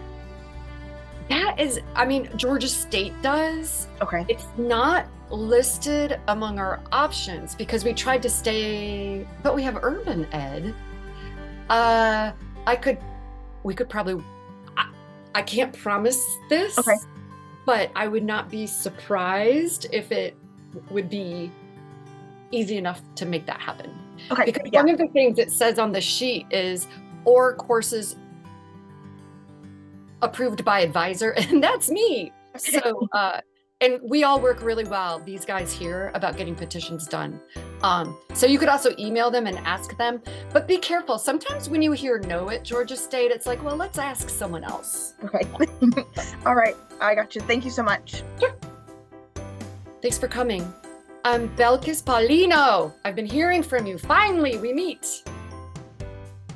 That is, I mean, Georgia State does. Okay. It's not listed among our options because we tried to stay, but we have urban ed. We could probably, I can't promise this, but I would not be surprised if it would be easy enough to make that happen. Okay. Because one of the things it says on the sheet is, or courses approved by advisor, and that's me. So, and we all work really well, these guys here, about getting petitions done. So you could also email them and ask them, but be careful. Sometimes when you hear no at Georgia State, it's like, well, let's ask someone else. Okay. All right. I got you. Thank you so much. Sure. Thanks for coming. Belkis Paulino, I've been hearing from you. Finally, we meet.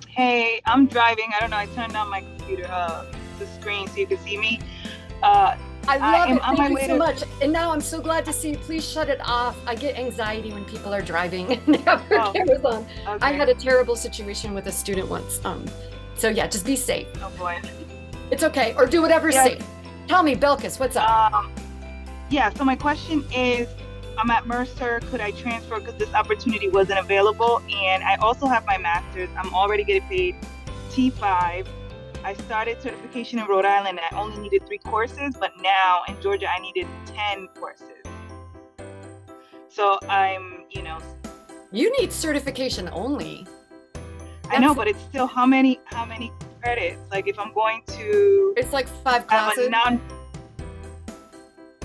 Hey, I'm driving. I don't know. I turned on my computer, the screen so you can see me. I love it. Thank you so much. And now I'm so glad to see you. Please shut it off. I get anxiety when people are driving and they have their cameras on. Okay. I had a terrible situation with a student once. So yeah, just be safe. Oh boy. It's okay. Or do whatever's safe. Tell me, Belkis, what's up? Yeah, so my question is, I'm at Mercer. Could I transfer because this opportunity wasn't available? And I also have my master's. I'm already getting paid T5. I started certification in Rhode Island and I only needed 3 courses, but now in Georgia I needed 10 courses. So I'm, You need certification only. I know, but it's still how many credits? Like if I'm going to... It's like 5 classes.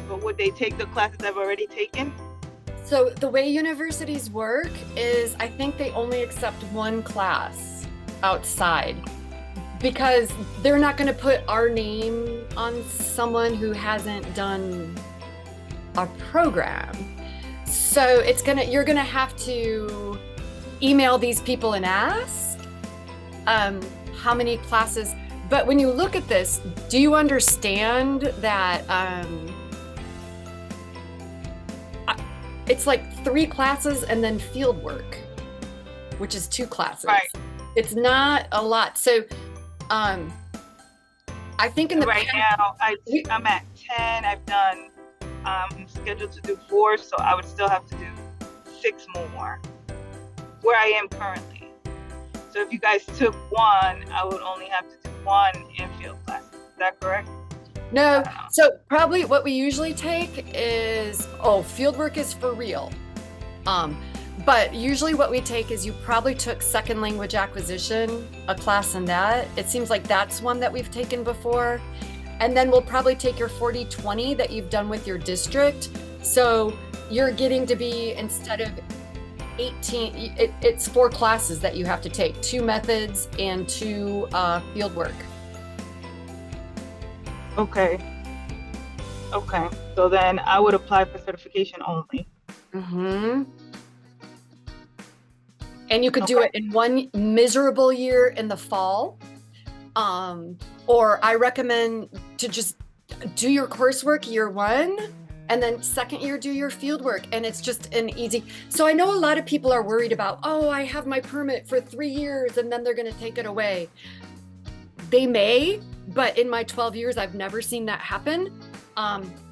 But would they take the classes I've already taken? So the way universities work is I think they only accept 1 class outside because they're not going to put our name on someone who hasn't done a program. So you're going to have to email these people and ask how many classes. But when you look at this, do you understand that it's like 3 classes and then field work, which is 2 classes. Right. It's not a lot. So I think in the now I'm at 10. I've done I'm scheduled to do 4, so I would still have to do 6 more where I am currently. So if you guys took 1, I would only have to do 1 in field classes. Is that correct? No, so probably what we usually take is, fieldwork is for real. But usually what we take is you probably took second language acquisition, a class in that. It seems like that's one that we've taken before. And then we'll probably take your 40/20 that you've done with your district. So you're getting to be, instead of 18, it's 4 classes that you have to take, 2 methods and 2 field work. Okay. Okay. So then I would apply for certification only. Mm-hmm. And you could do it in one miserable year in the fall. Or I recommend to just do your coursework year 1, and then second year do your field work, and it's just an easy. So I know a lot of people are worried about, oh, I have my permit for 3 years and then they're going to take it away. They may, but in my 12 years, I've never seen that happen.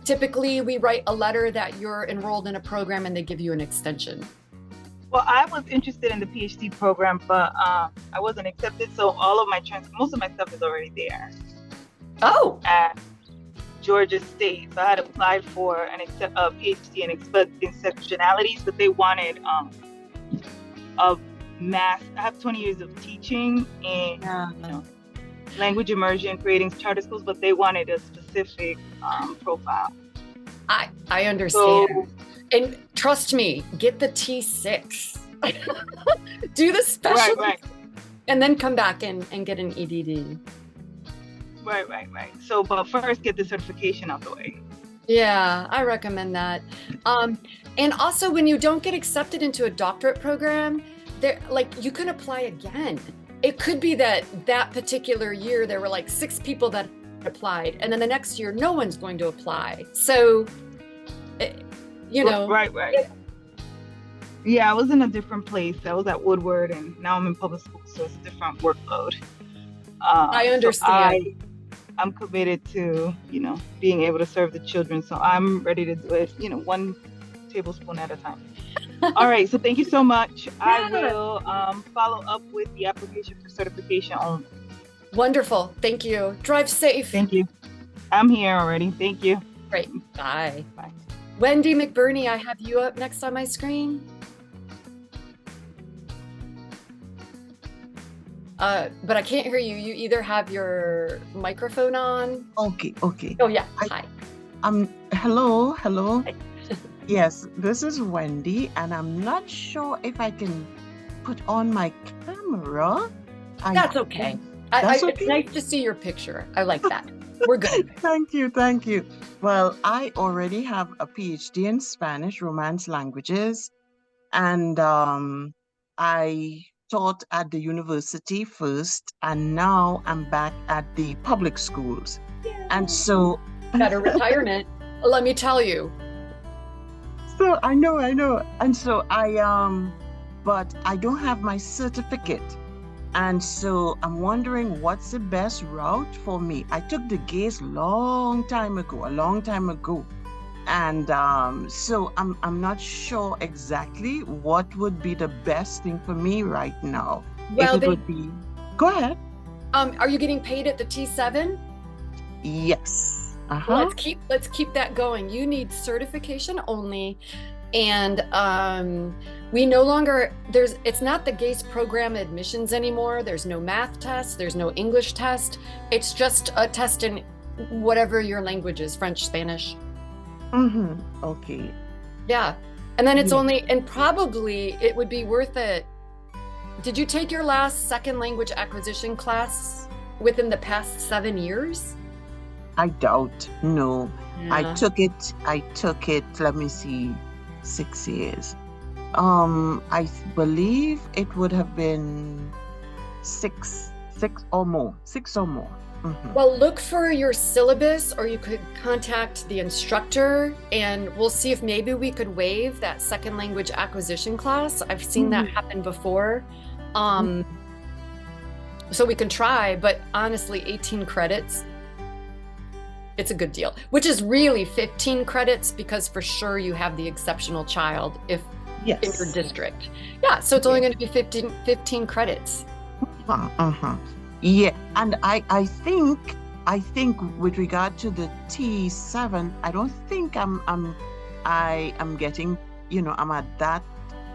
Typically, we write a letter that you're enrolled in a program and they give you an extension. Well, I was interested in the PhD program, but I wasn't accepted. So all of most of my stuff is already there. Oh. At Georgia State. So I had applied for a PhD in exceptionalities, but they wanted a math. I have 20 years of teaching and language immersion, creating charter schools, but they wanted a specific profile. I understand. So, and trust me, get the T6. Do the special, right. And then come back and get an EDD. Right. So, but first get the certification out the way. Yeah, I recommend that. And also, when you don't get accepted into a doctorate program, you can apply again. It could be that particular year there were like 6 people that applied, and then the next year no one's going to apply. So, Right. Yeah, I was in a different place. I was at Woodward, and now I'm in public school, so it's a different workload. I understand. So I'm committed to, being able to serve the children. So I'm ready to do it, 1 tablespoon at a time. All right. So thank you so much. I will follow up with the application for certification only. Wonderful. Thank you. Drive safe. Thank you. I'm here already. Thank you. Great. Bye. Bye. Wendy McBurney, I have you up next on my screen. But I can't hear you. You either have your microphone on. Okay. Oh yeah. Hi. Hello. Hi. Yes, this is Wendy, and I'm not sure if I can put on my camera. That's okay. Okay? It's nice to see your picture. I like that. We're good. Thank you. Well, I already have a PhD in Spanish, Romance languages, and I taught at the university first, and now I'm back at the public schools. Yeah. And so better retirement, let me tell you. So I know. And so but I don't have my certificate. And so I'm wondering what's the best route for me. I took the GACE a long time ago. And so I'm not sure exactly what would be the best thing for me right now. Well, Go ahead. Are you getting paid at the T7? Yes. Let's keep that going. You need certification only, and we no longer it's not the GACE program admissions anymore. There's no math test, there's no English test. It's just a test in whatever your language is, French, Spanish. Okay. Yeah. And then it's only, and probably it would be worth it. Did you take your last second language acquisition class within the past 7 years? I doubt. No. Yeah. I took it, let me see, 6 years. I believe it would have been six or more. Well, look for your syllabus, or you could contact the instructor, and we'll see if maybe we could waive that second language acquisition class. I've seen that happen before. So we can try, but honestly, 18 credits, it's a good deal, which is really 15 credits because for sure you have the exceptional child in your district. Yeah, so it's only going to be 15 credits. Yeah, and I think with regard to the T7, I don't think I am getting, I'm at that,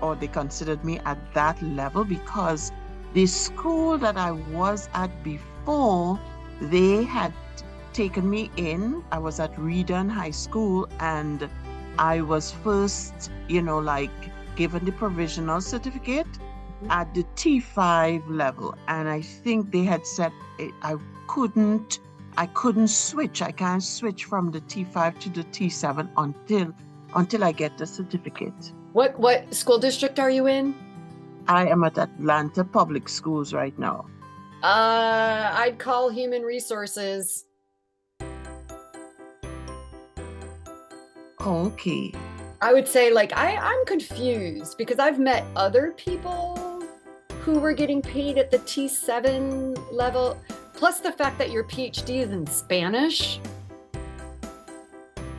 or they considered me at that level, because the school that I was at before, they had taken me in. I was at Reedon High School, and I was first, given the provisional certificate at the T5 level, and I think they had said I couldn't switch. I can't switch from the T5 to the T7 until I get the certificate. What school district are you in? I am at Atlanta Public Schools right now. I'd call human resources. Okay. I would say, like, I'm confused because I've met other people who were getting paid at the T7 level, plus the fact that your PhD is in Spanish.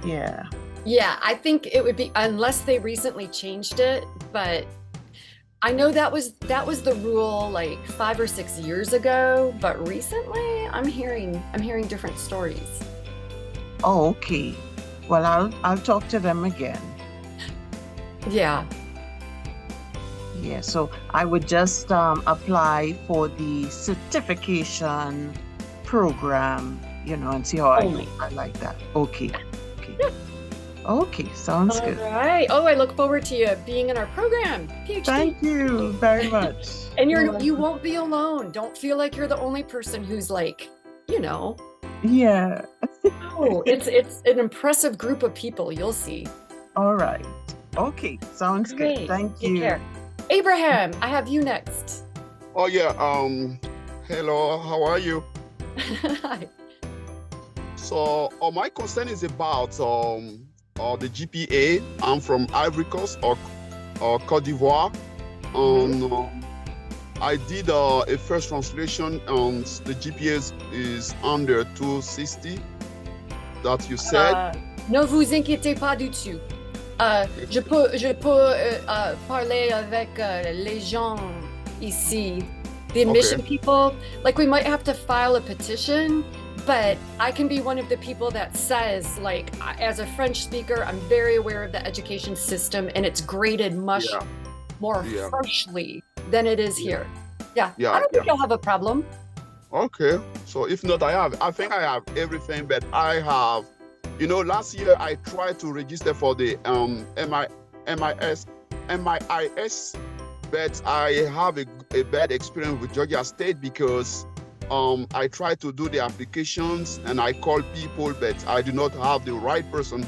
Yeah. Yeah, I think it would be, unless they recently changed it, but I know that was the rule like 5 or 6 years ago, but recently I'm hearing different stories. Oh, okay. Well, I'll talk to them again. Yeah. Yeah, so I would just apply for the certification program, and see how I like that. Okay. Okay, sounds good. All right. Oh, I look forward to you being in our program. PhD. Thank you very much. And you won't be alone. Don't feel like you're the only person who's like, Yeah. Oh, it's an impressive group of people. You'll see. All right. Okay, sounds good. Thank you. Take care. Abraham, I have you next. Oh yeah. Hello. How are you? Hi. So, my concern is about the GPA. I'm from Ivory Coast or Cote d'Ivoire. I did a first translation, and the GPA is under 260. That you said. Ne vous inquiétez pas du tout. Je peux parler avec les gens ici, the admission people. Like, we might have to file a petition, but I can be one of the people that says, like, as a French speaker, I'm very aware of the education system, and it's graded much more harshly than it is here. Yeah. I don't think you'll have a problem. Okay. So if not, I think I have everything, but I have, last year I tried to register for the MIS, but I have a bad experience with Georgia State because I tried to do the applications and I call people, but I do not have the right person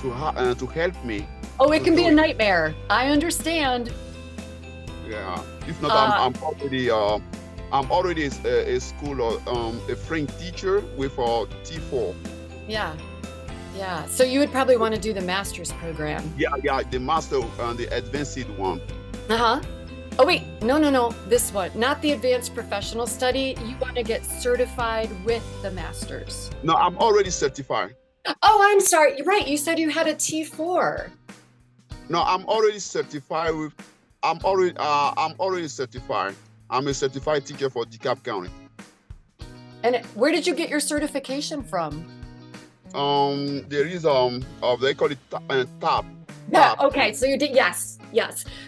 to help me. Oh, it can be a nightmare. I understand. Yeah. If not, I'm already a school or a French teacher with a T4. Yeah. So you would probably want to do the master's program. Yeah, the master and the advanced one. Oh wait, no, this one, not the advanced professional study. You want to get certified with the master's. No, I'm already certified. Oh, I'm sorry. You're right. You said you had a T4. No, I'm already certified with. I'm already certified. I'm a certified teacher for DeKalb County. And where did you get your certification from? There is they call it TAP. Yeah. Okay. So you did. Yes.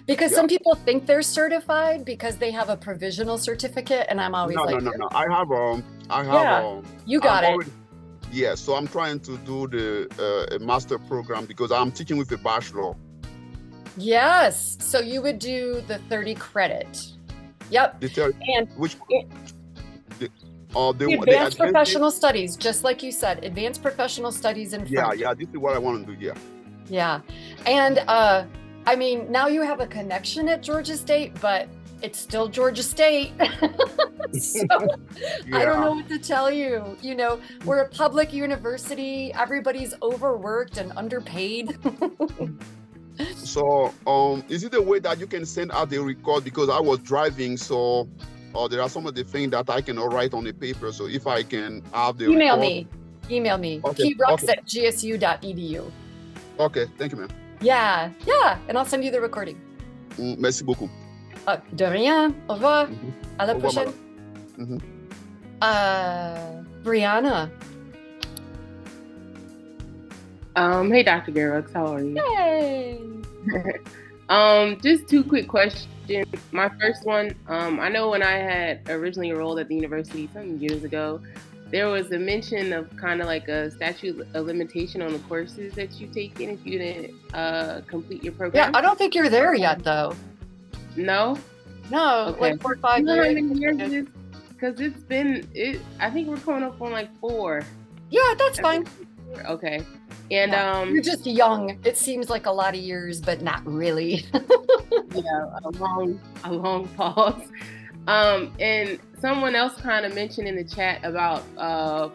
Because some people think they're certified because they have a provisional certificate, and I'm always no. I have. You got it. Yeah. So I'm trying to do the master program because I'm teaching with a bachelor. Yes. So you would do the 30 credit. Yep. And which the advanced professional studies, just like you said, advanced professional studies in French. Yeah. This is what I want to do. Yeah. And I mean, now you have a connection at Georgia State, but it's still Georgia State. So I don't know what to tell you. We're a public university. Everybody's overworked and underpaid. So, is it a way that you can send out the record? Because I was driving, so there are some of the things that I cannot write on the paper. So if I can have the Email record. me. Okay. keyrocks@gsu.edu. Okay, thank you, ma'am. Yeah, and I'll send you the recording. Merci beaucoup. De rien. Au revoir. À la prochaine. Brianna. Hey, Dr. Garrix, how are you? Hey. Just two quick questions. My first one, I know when I had originally enrolled at the university some years ago, there was a mention of kind of like a statute of limitation on the courses that you taken if you didn't complete your program. Yeah, I don't think you're there yet, though. No? No, Okay. like 4 or 5 You know how years. many years it is? Because I think we're coming up on like 4. Yeah, that's fine. Okay. And you're just young. It seems like a lot of years, but not really. Yeah, a long pause. And someone else kind of mentioned in the chat about the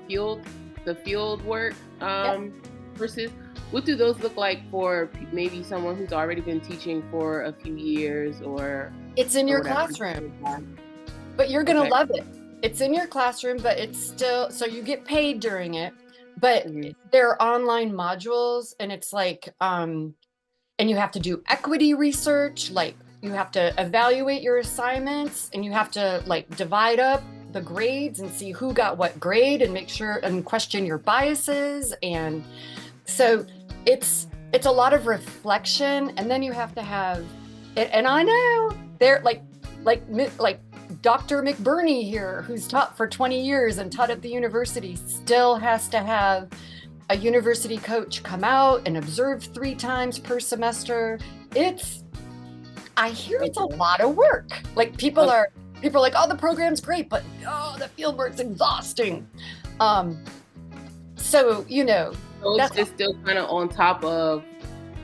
field work courses. What do those look like for maybe someone who's already been teaching for a few years or? It's in your classroom, but you're gonna love it. It's in your classroom, but it's still, so you get paid during it, but there are online modules, and it's like, and you have to do equity research, like you have to evaluate your assignments, and you have to like divide up the grades and see who got what grade and make sure and question your biases. And so it's a lot of reflection, and then you have to have it. And I know they're like Dr. McBurney here, who's taught for 20 years and taught at the university, still has to have a university coach come out and observe 3 times per semester. I hear it's a lot of work. Like people are like, oh, the program's great, but the field work's exhausting. So, it's just still kind of on top of,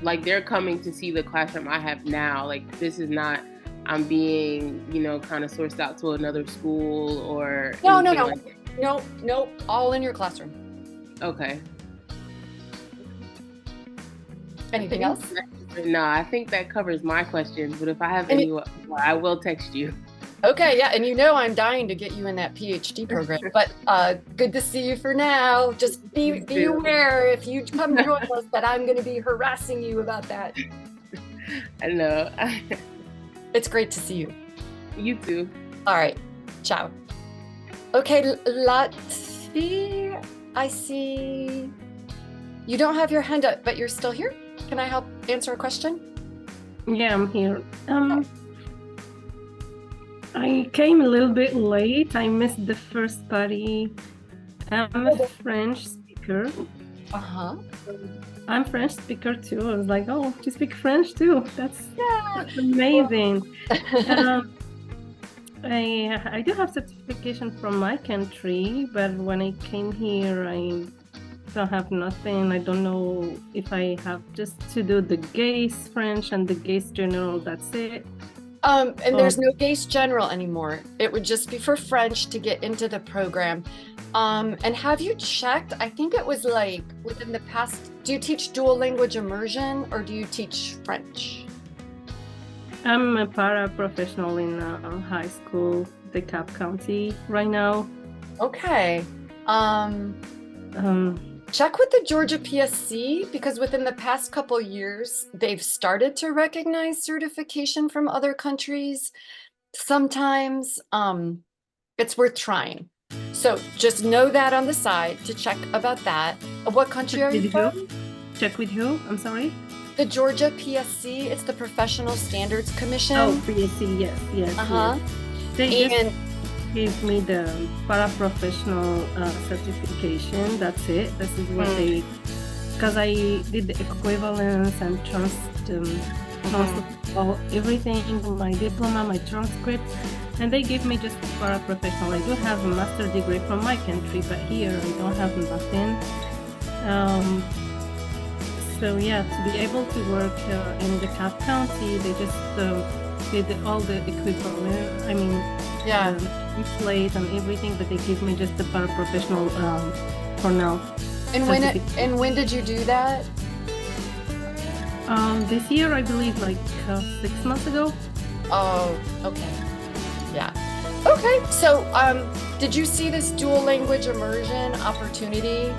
like, they're coming to see the classroom I have now. Like, this is not, I'm being, kind of sourced out to another school or No, all in your classroom. Okay. Anything else? No, I think that covers my questions, but if I have any, I will text you. Okay, yeah, and I'm dying to get you in that PhD program, but good to see you for now. Just be aware if you come join us that I'm going to be harassing you about that. I know. It's great to see you. You too. All right, ciao. Okay, Latvi, I see you don't have your hand up, but you're still here. Can I help answer a question? Yeah, I'm here. I came a little bit late. I missed the first party. I'm a French speaker. I'm French speaker too. I was like, oh, you speak French too. That's amazing. I do have certification from my country, but when I came here, I don't have nothing. I don't know if I have just to do the GACE French and the GACE General. That's it. And there's no GACE General anymore. It would just be for French to get into the program. And have you checked? I think it was like within the past, do you teach dual language immersion or do you teach French? I'm a para-professional in high school, DeKalb County right now. Okay. Check with the Georgia PSC, because within the past couple years, they've started to recognize certification from other countries. Sometimes it's worth trying. So just know that on the side to check about that. What country are you from? Check with who? I'm sorry? The Georgia PSC, it's the Professional Standards Commission. Oh, PSC, yes. Yes. They just gave me the para-professional certification. That's it. This is what they, because I did the equivalence and everything, my diploma, my transcript, and they gave me just para-professional. I do have a master's degree from my country, but here I don't have nothing. So yeah, to be able to work in DeKalb County, they just did all the equivalent. I mean, translate and everything, but they give me just the para-professional for now. And when did you do that? This year, I believe, like 6 months ago. Oh, okay. Yeah. Okay. So, did you see this dual language immersion opportunity?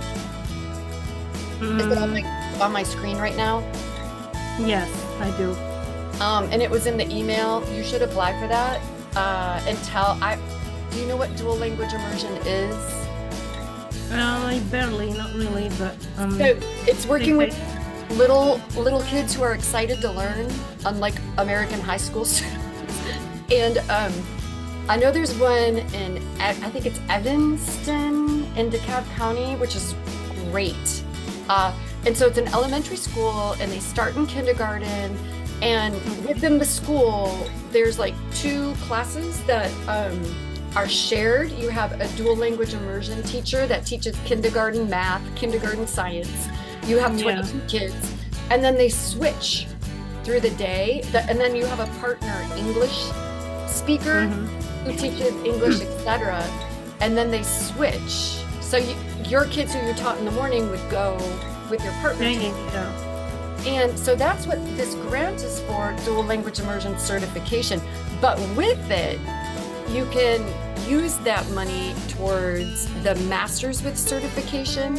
Is it on my screen right now? Yes, I do. And it was in the email. You should apply for that. Do you know what dual language immersion is? I barely, not really, but so it's working with little kids who are excited to learn, unlike American high school students. And I know there's one in, I think it's Evanston in DeKalb County, which is great. And so it's an elementary school and they start in kindergarten, and within the school, there's like 2 classes that are shared. You have a dual language immersion teacher that teaches kindergarten math, kindergarten science. You have 22 kids, and then they switch through the day. And then you have a partner English speaker who teaches English, etc. And then they switch. So your kids who you taught in the morning would go with your partner. And so that's what this grant is for, dual language immersion certification. But with it, you can use that money towards the master's with certification,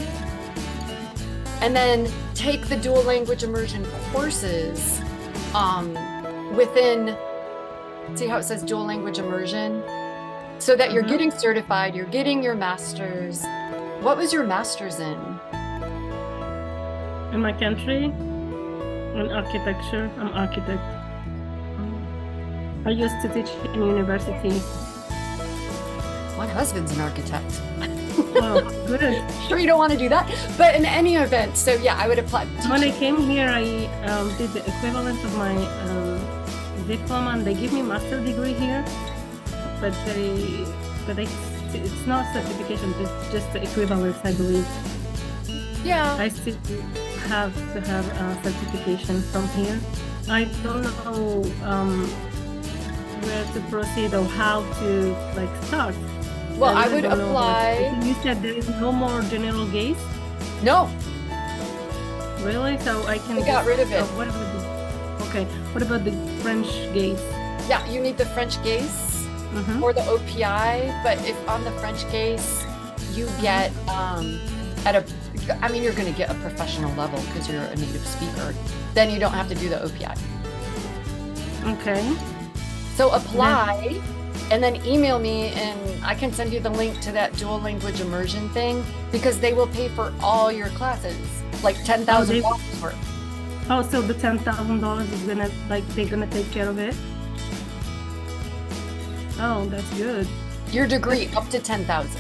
and then take the dual language immersion courses within, see how it says dual language immersion? So that you're getting certified, you're getting your master's. What was your master's in? In my country, in architecture. I'm architect. I used to teach in university. My husband's an architect. Wow, good. Sure you don't want to do that, but in any event, so yeah, I would apply. When I came here, I did the equivalent of my diploma, and they give me master degree here, but it's not certification, it's just the equivalence, I believe. Yeah. I still have to have a certification from here. I don't know where to proceed or how to start. Well, I would apply. You said there is no more general gaze? No. Really? So I can. We got rid of it. What about the French gaze? Yeah, you need the French gaze or the OPI. But if on the French gaze, you get you're going to get a professional level because you're a native speaker. Then you don't have to do the OPI. Okay. So apply. And then email me and I can send you the link to that dual language immersion thing, because they will pay for all your classes, like $10,000 worth. Oh, so the $10,000 is they're gonna take care of it? Oh, that's good. Your degree up to $10,000.